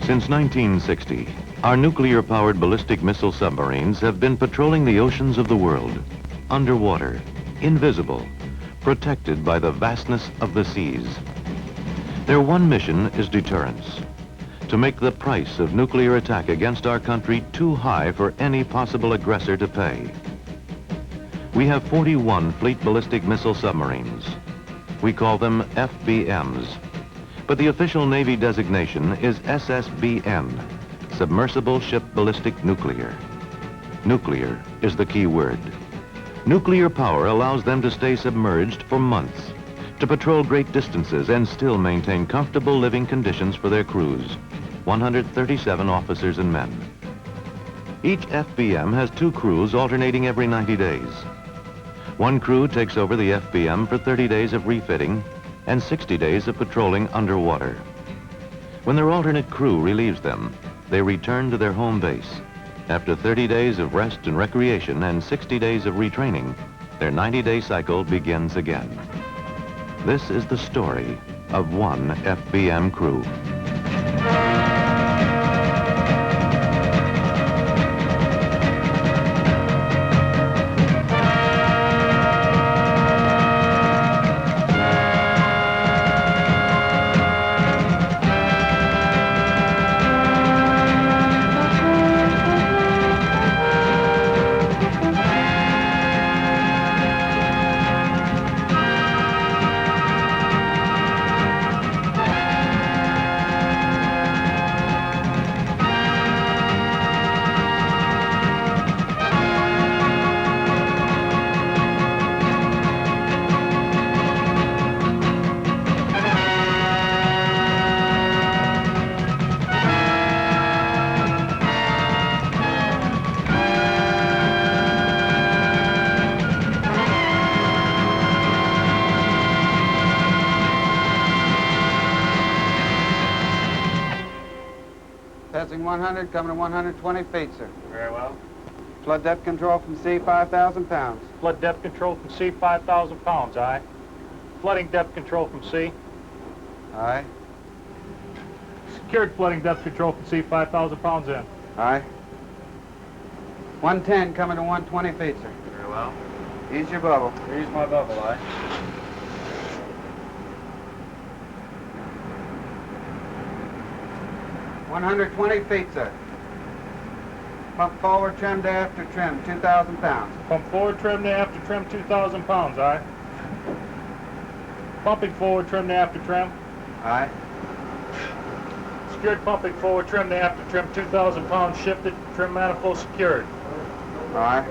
Since 1960, our nuclear-powered ballistic missile submarines have been patrolling the oceans of the world, underwater, invisible, protected by the vastness of the seas. Their one mission is deterrence, to make the price of nuclear attack against our country too high for any possible aggressor to pay. We have 41 fleet ballistic missile submarines. We call them FBMs, but the official Navy designation is SSBN, Submersible Ship Ballistic Nuclear. Nuclear is the key word. Nuclear power allows them to stay submerged for months, to patrol great distances and still maintain comfortable living conditions for their crews, 137 officers and men. Each FBM has 2 crews alternating every 90 days. One crew takes over the FBM for 30 days of refitting and 60 days of patrolling underwater. When their alternate crew relieves them, they return to their home base. After 30 days of rest and recreation and 60 days of retraining, their 90-day cycle begins again. This is the story of one FBM crew. Passing 100, coming to 120 feet, sir. Very well. Flood depth control from sea, 5,000 pounds. Flood depth control from sea, 5,000 pounds, aye. Flooding depth control from sea. Aye. Secured flooding depth control from sea, 5,000 pounds in. Aye. 110, coming to 120 feet, sir. Very well. Ease your bubble. Here's my bubble, aye. 120 feet, sir. Pump forward, trim to after trim, 2,000 pounds. Pump forward, trim to after trim, 2,000 pounds, aye. Pumping forward, trim to after trim. Aye. Secured pumping forward, trim to after trim, 2,000 pounds shifted, trim manifold secured. Aye.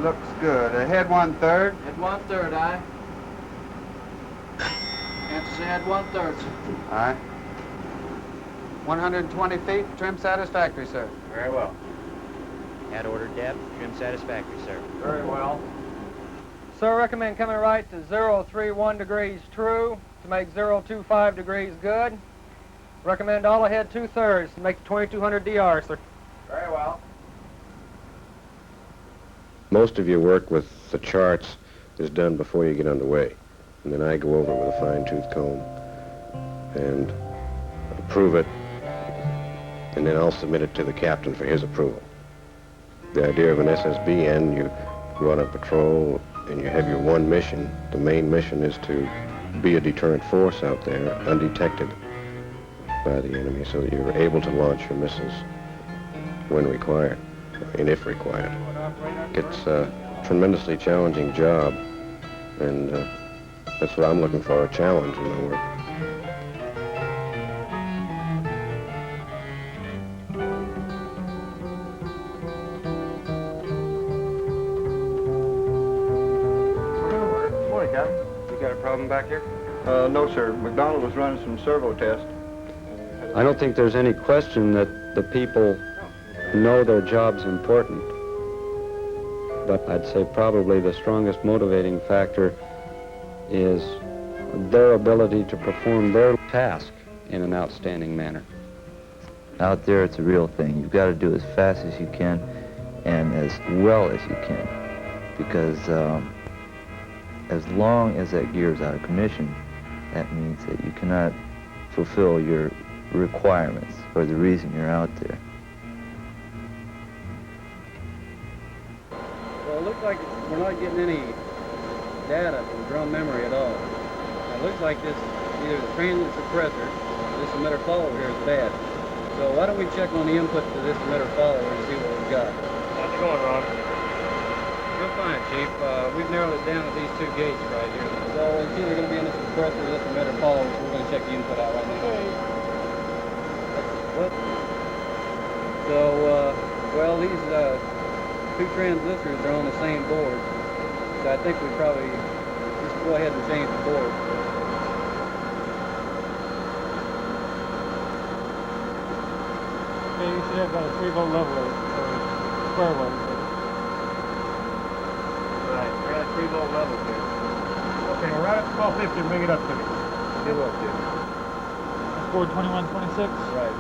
Looks good. Ahead 1/3. Head 1/3, aye. Answers ahead 1/3, sir. Aye. 120 feet, trim satisfactory, sir. Very well. At order depth, trim satisfactory, sir. Very well. Sir, recommend coming right to 031 degrees true to make 025 degrees good. Recommend all ahead 2/3 to make the 2200 DR, sir. Very well. Most of your work with the charts is done before you get underway. And then I go over it with a fine-tooth comb and approve it, and then I'll submit it to the captain for his approval. The idea of an SSBN, you go out on patrol and you have your one mission. The main mission is to be a deterrent force out there, undetected by the enemy, so that you're able to launch your missiles when required, and if required. It's a tremendously challenging job, and that's what I'm looking for, a challenge in my work. Morning, Captain. You got a problem back here? No, sir. McDonald was running some servo tests. I don't think there's any question that the people know their job's important. But I'd say probably the strongest motivating factor is their ability to perform their task in an outstanding manner. Out there, it's a real thing. You've got to do as fast as you can and as well as you can, because as long as that gear is out of commission, that means that you cannot fulfill your requirements or the reason you're out there. Well, it looks like we're not getting any data from drum memory at all. It looks like this, either the transient suppressor or this emitter follower here is bad. So why don't we check on the input to this emitter follower and see what we've got. How's it going, Ron? Real fine, Chief. We've narrowed it down to these two gates right here. So it's either going to be in this suppressor or this emitter follower, so we're going to check the input out right now. What? So, well, these two transistors are on the same board. So I think we probably just go ahead and change the board. Okay, you should have about a 3-volt level or square wave. Right, we're at 3-volt level here. Okay, we're right at 1250, bring it up to me. Go up there. That's board 2126. Right.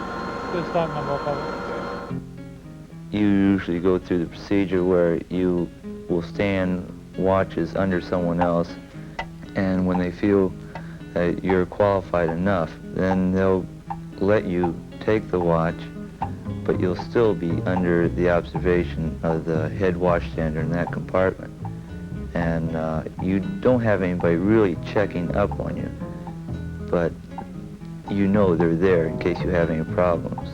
Good stock number, I'll cover it. You usually go through the procedure where you will stand watches under someone else, and when they feel that you're qualified enough, then they'll let you take the watch, but you'll still be under the observation of the head watchstander in that compartment. And you don't have anybody really checking up on you, but you know they're there in case you have any problems.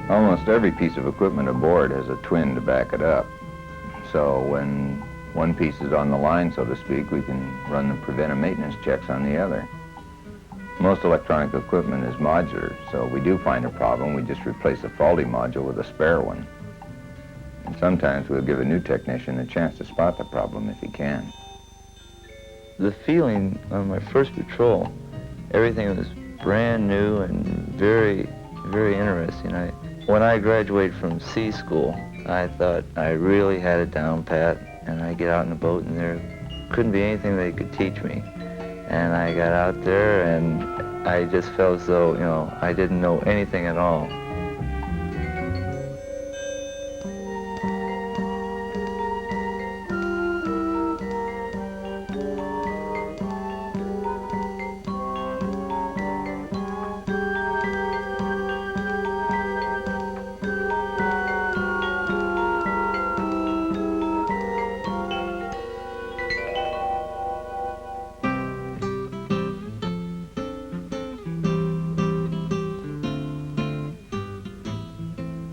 Almost every piece of equipment aboard has a twin to back it up. So when one piece is on the line, so to speak, we can run the preventive maintenance checks on the other. Most electronic equipment is modular, so if we do find a problem, we just replace a faulty module with a spare one. And sometimes we'll give a new technician a chance to spot the problem if he can. The feeling on my first patrol, everything was brand new and very, very interesting. When I graduated from sea school, I thought I really had it down pat, and I get out in the boat and there couldn't be anything they could teach me. And I got out there and I just felt as though, you know, I didn't know anything at all.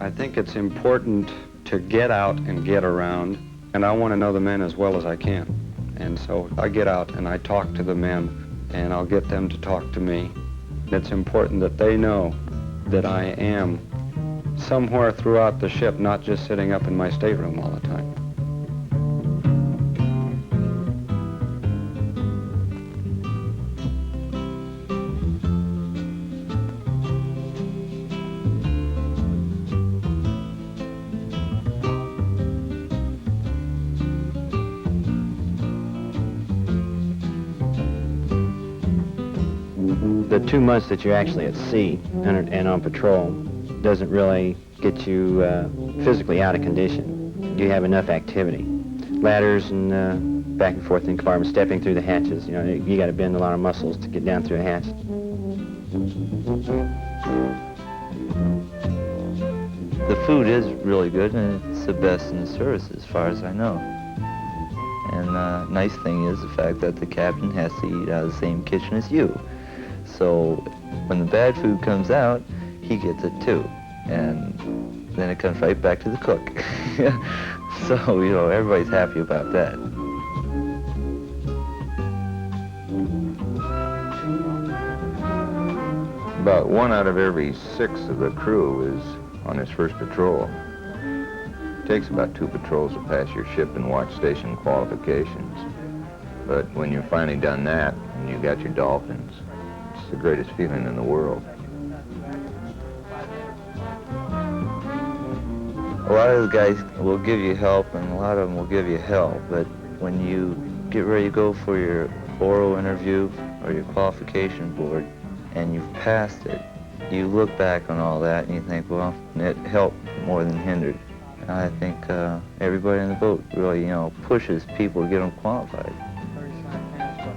I think it's important to get out and get around, and I want to know the men as well as I can. And so I get out and I talk to the men, and I'll get them to talk to me. It's important that they know that I am somewhere throughout the ship, not just sitting up in my stateroom all the time. The 2 months that you're actually at sea and on patrol doesn't really get you physically out of condition. You have enough activity. Ladders and back and forth in compartments, stepping through the hatches. You know, you got to bend a lot of muscles to get down through a hatch. The food is really good, and it's the best in the service as far as I know. And the nice thing is the fact that the captain has to eat out of the same kitchen as you. So when the bad food comes out, he gets it too. And then it comes right back to the cook. So, you know, everybody's happy about that. About 1 out of every 6 of the crew is on his first patrol. It takes about 2 patrols to pass your ship and watch station qualifications. But when you're finally done that and you got your dolphins, it's the greatest feeling in the world. A lot of the guys will give you help, and a lot of them will give you hell. But when you get ready to go for your oral interview or your qualification board, and you've passed it, you look back on all that and you think, well, it helped more than hindered. I think everybody in the boat really, you know, pushes people to get them qualified. 30-cent canister,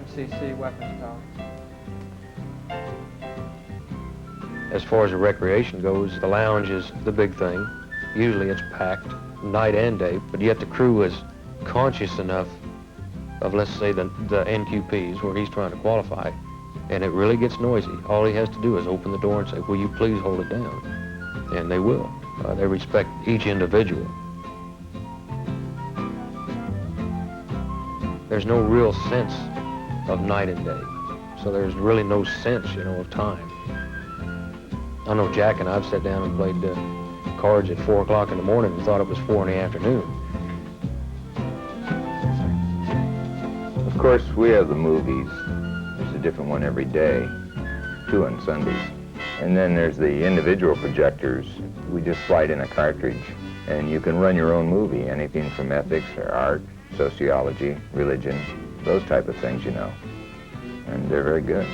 MCC weapons power. As far as the recreation goes, the lounge is the big thing. Usually it's packed night and day, but yet the crew is conscious enough of, let's say, the NQPs where he's trying to qualify, and it really gets noisy. All he has to do is open the door and say, will you please hold it down? And they will. They respect each individual. There's no real sense of night and day, so there's really no sense, you know, of time. I know Jack and I've sat down and played cards at 4 o'clock in the morning and thought it was 4 in the afternoon. Of course, we have the movies. There's a different one every day, 2 on Sundays. And then there's the individual projectors. We just slide in a cartridge, and you can run your own movie, anything from ethics or art, sociology, religion, those type of things, you know. And they're very good.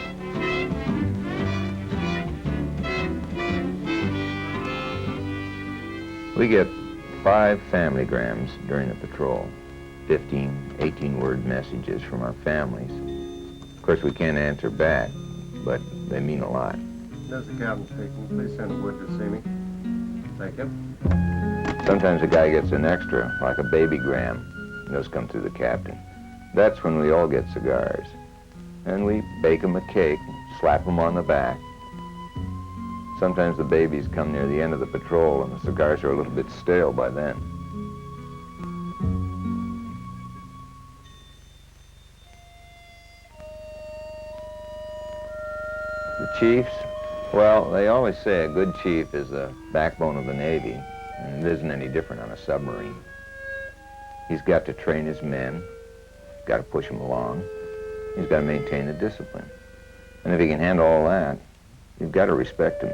We get 5 familygrams during the patrol, 15, 18-word messages from our families. Of course, we can't answer back, but they mean a lot. This is the captain speaking. Please send Wood to see me. Thank you. Sometimes a guy gets an extra, like a babygram. Those come through the captain. That's when we all get cigars. And we bake them a cake, slap them on the back. Sometimes the babies come near the end of the patrol and the cigars are a little bit stale by then. The chiefs, well, they always say a good chief is the backbone of the Navy, and it isn't any different on a submarine. He's got to train his men, got to push them along, he's got to maintain the discipline. And if he can handle all that, you've got to respect him,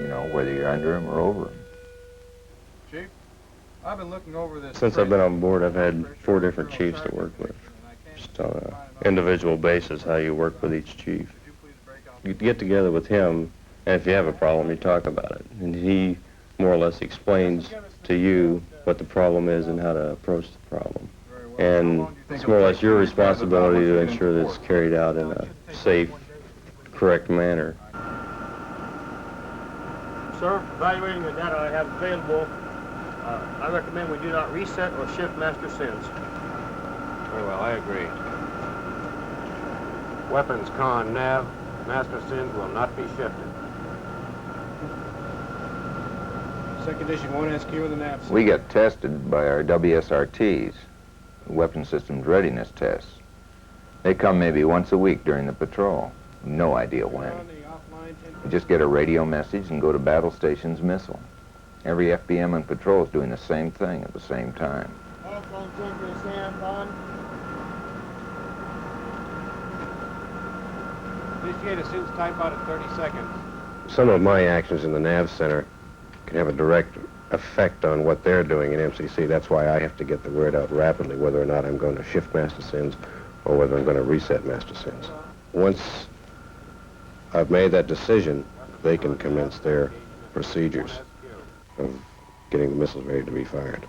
you know, whether you're under him or over him. Chief, I've been looking over this. Since I've been on board, I've had 4 different chiefs to work with. Just on an individual basis, how you work with each chief. You get together with him, and if you have a problem, you talk about it. And he more or less explains to you what the problem is and how to approach the problem. And it's more or less your responsibility to ensure that it's carried out in a safe, correct manner. Sir, evaluating the data I have available, I recommend we do not reset or shift master sins. Very well, I agree. Weapons, con, nav, master sins will not be shifted. Second edition 1 SQ in the nav. We get tested by our WSRTs, Weapon Systems Readiness Tests. They come maybe once a week during the patrol. No idea when. You just get a radio message and go to Battle Station's missile. Every FBM on patrol is doing the same thing at the same time. Initiate assumes type out at 30 seconds. Some of my actions in the nav center can have a direct effect on what they're doing in MCC. That's why I have to get the word out rapidly, whether or not I'm going to shift master sins or whether I'm going to reset master sins. Once I've made that decision, they can commence their procedures of getting the missiles ready to be fired.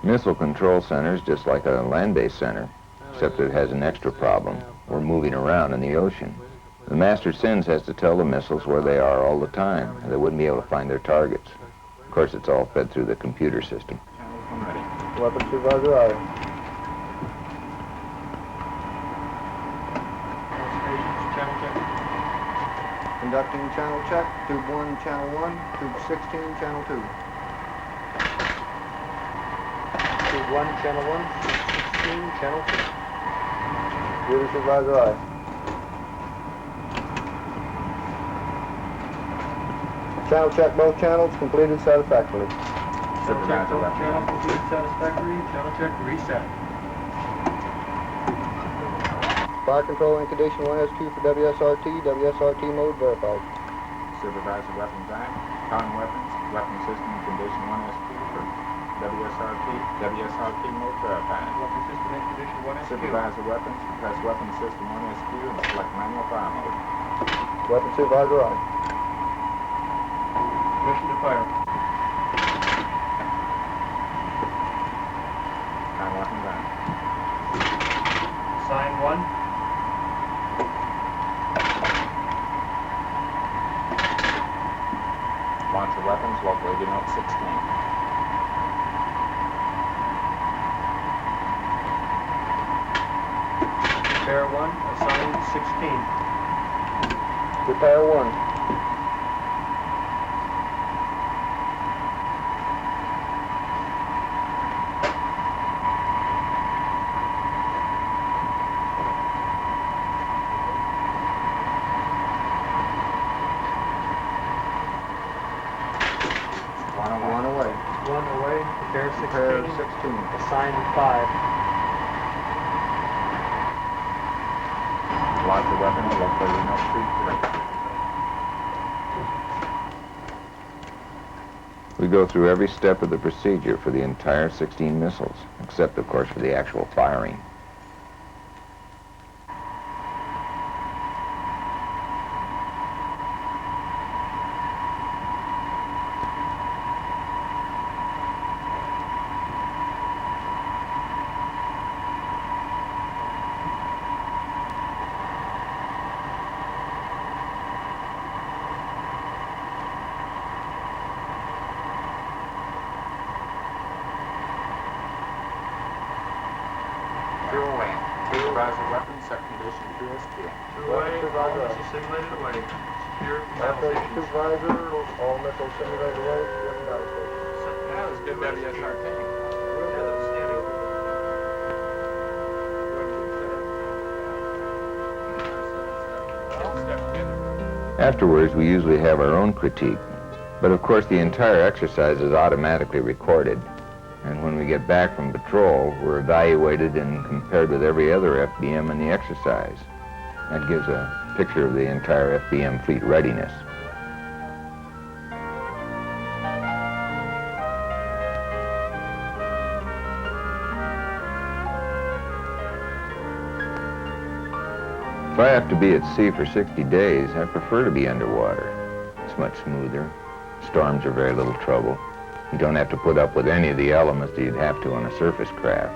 Missile Control Center is just like a land-based center, except it has an extra problem. We're moving around in the ocean. The Master Sins has to tell the missiles where they are all the time, and they wouldn't be able to find their targets. Of course, it's all fed through the computer system. Weapons supervisor, aye. Conducting channel check, tube 1, channel 1, tube 16, channel 2. Tube 1, channel 1, tube 16, channel 2. Duty supervisor, aye. Channel check both channels, completed satisfactorily. Supervisor, channel complete satisfactory, channel check reset. Fire control in condition 1SQ for WSRT, WSRT mode verified. Supervisor weapons aye. Con weapons, weapon system condition 1SQ for WSRT, WSRT mode verified. Weapon system in condition 1SQ. Supervisor weapons, press weapon system 1SQ and select manual fire mode. Weapons supervisor, aye. Permission to fire. Time weapons on. Sign 1. Launch of weapons, local radio note 16. Repair 1, assigned 16. Repair 1. One away. One away, repair 16. Repair 16. Assigned 5. Launch of weapons, local radio note 23. We go through every step of the procedure for the entire 16 missiles, except, of course, for the actual firing. Two away. Supervisor weapons, set condition 2SQ. Two away, all missiles simulated away. Secure battle Operations stations. supervisor, all missiles simulated away. Secure battle stations. That was good WSRT. Afterwards, we usually have our own critique, but of course the entire exercise is automatically recorded. And when we get back from patrol, we're evaluated and compared with every other FBM in the exercise. That gives a picture of the entire FBM fleet readiness. If I have to be at sea for 60 days, I prefer to be underwater. It's much smoother. Storms are very little trouble. You don't have to put up with any of the elements that you'd have to on a surface craft.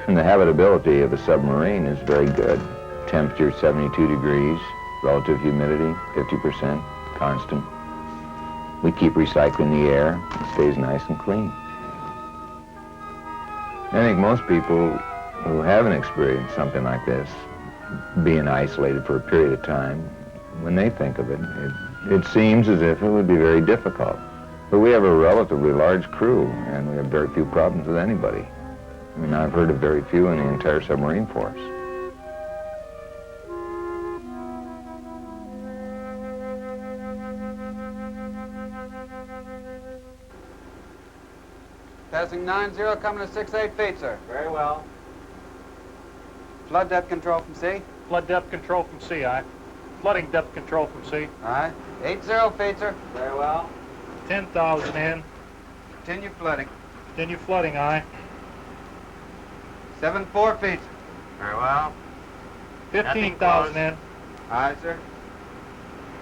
And the habitability of a submarine is very good. Temperature 72 degrees, relative humidity 50%, constant. We keep recycling the air. It stays nice and clean. I think most people who haven't experienced something like this, being isolated for a period of time, when they think of it, it seems as if it would be very difficult. But we have a relatively large crew, and we have very few problems with anybody. I mean, I've heard of very few in the entire submarine force. Passing 9-0, coming to 6-8 feet, sir. Very well. Flood depth control from sea. Flood depth control from sea, aye. Flooding depth control from sea. Aye. 80 feet, sir. Very well. 10,000 in. Continue flooding. Continue flooding, aye. 7-4 feet. Very well. 15,000 in. Aye, sir.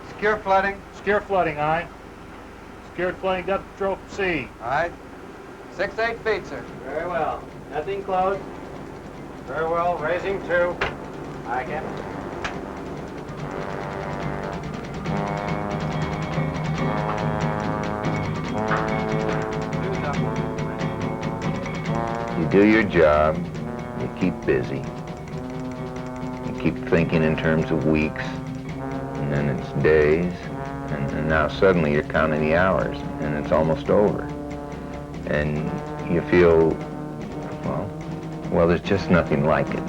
Secure flooding. Secure flooding, aye. Secured flooding depth control from sea. Aye. 6-8 feet, sir. Very well. Nothing closed. Very well. Raising 2. Aye, Captain. You do your job, you keep busy. You keep thinking in terms of weeks, and then it's days, and now suddenly you're counting the hours, and it's almost over. And you feel, well, there's just nothing like it.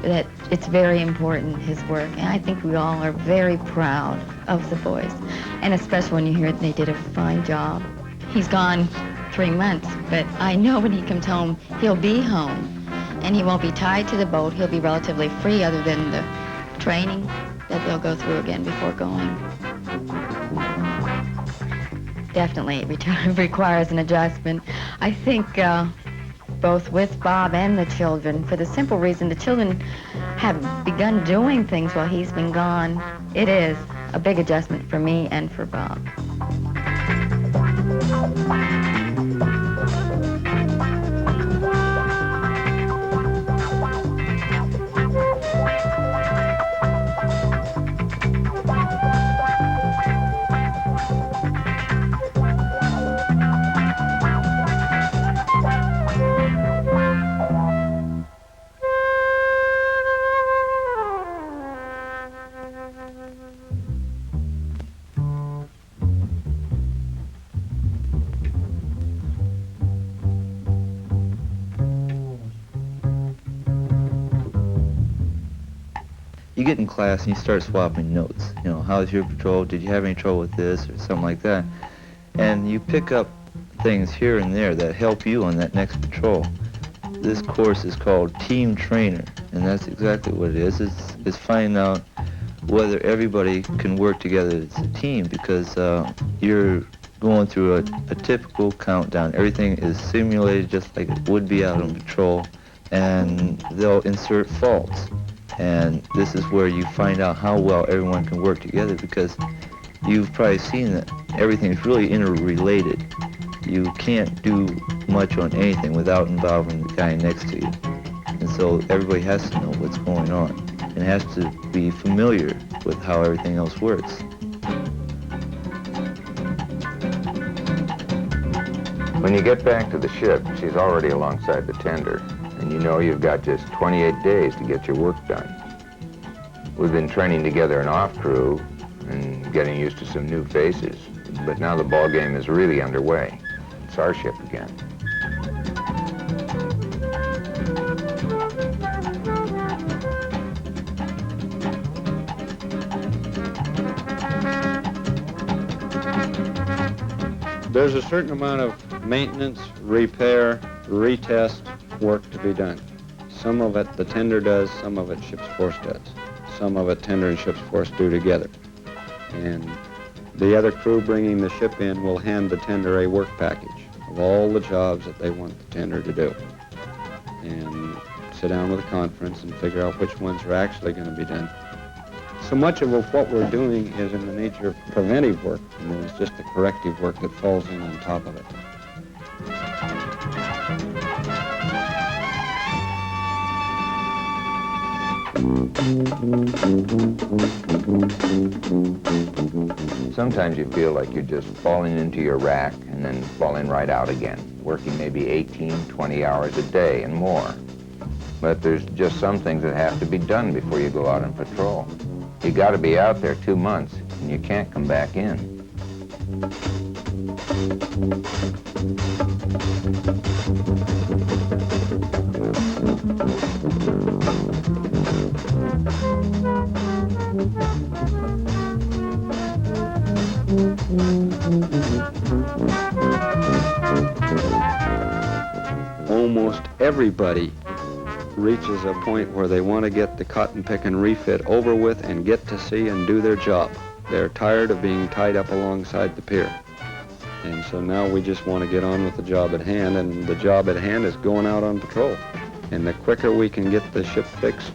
That it's very important, his work, and I think we all are very proud of the boys, and especially when you hear they did a fine job. He's gone 3 months, but I know when he comes home, he'll be home, and he won't be tied to the boat. He'll be relatively free other than the training that they'll go through again before going. Definitely it requires an adjustment. I think both with Bob and the children, for the simple reason the children have begun doing things while he's been gone. It is a big adjustment for me and for Bob. You get in class and you start swapping notes. You know, how's your patrol? Did you have any trouble with this or something like that? And you pick up things here and there that help you on that next patrol. This course is called Team Trainer, and that's exactly what it is. It's finding out whether everybody can work together as a team, because you're going through a typical countdown. Everything is simulated just like it would be out on patrol, and they'll insert faults. And this is where you find out how well everyone can work together, because you've probably seen that everything's really interrelated. You can't do much on anything without involving the guy next to you. And so everybody has to know what's going on and has to be familiar with how everything else works. When you get back to the ship, she's already alongside the tender, and you know you've got just 28 days to get your work done. We've been training together an off crew and getting used to some new faces, but now the ball game is really underway. It's our ship again. There's a certain amount of maintenance, repair, retest work to be done. Some of it the tender does, some of it ship's force does. Some of it tender and ship's force do together. And the other crew bringing the ship in will hand the tender a work package of all the jobs that they want the tender to do. And sit down with a conference and figure out which ones are actually going to be done. So much of what we're doing is in the nature of preventive work, and then it's just the corrective work that falls in on top of it. Sometimes you feel like you're just falling into your rack and then falling right out again, working maybe 18, 20 hours a day and more. But there's just some things that have to be done before you go out on patrol. You got to be out there 2 months, and you can't come back in. almost everybody reaches a point where they want to get the cotton pick and refit over with and get to sea and do their job. They're tired of being tied up alongside the pier. And so now we just want to get on with the job at hand, and the job at hand is going out on patrol. And the quicker we can get the ship fixed,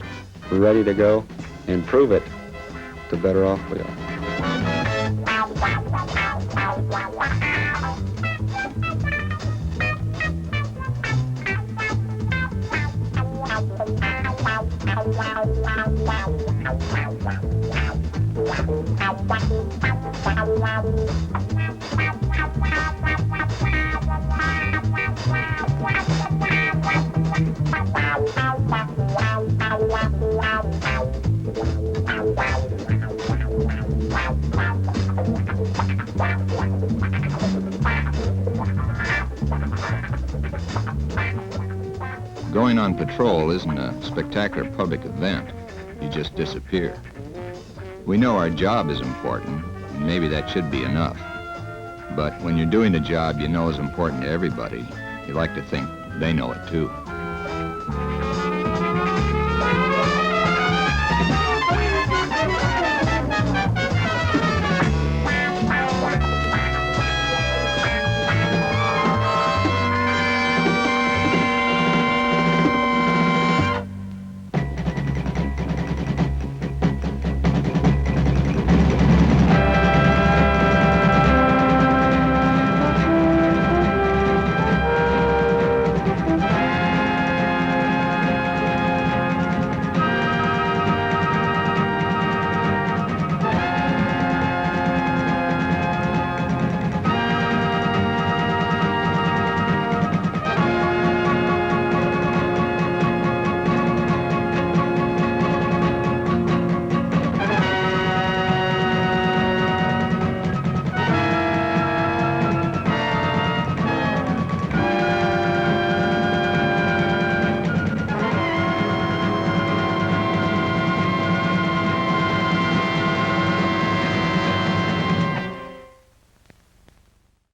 ready to go, and prove it, the better off we are. Going on patrol isn't a spectacular public event. You just disappear. We know our job is important, and maybe that should be enough. But when you're doing a job you know is important to everybody, you like to think they know it too.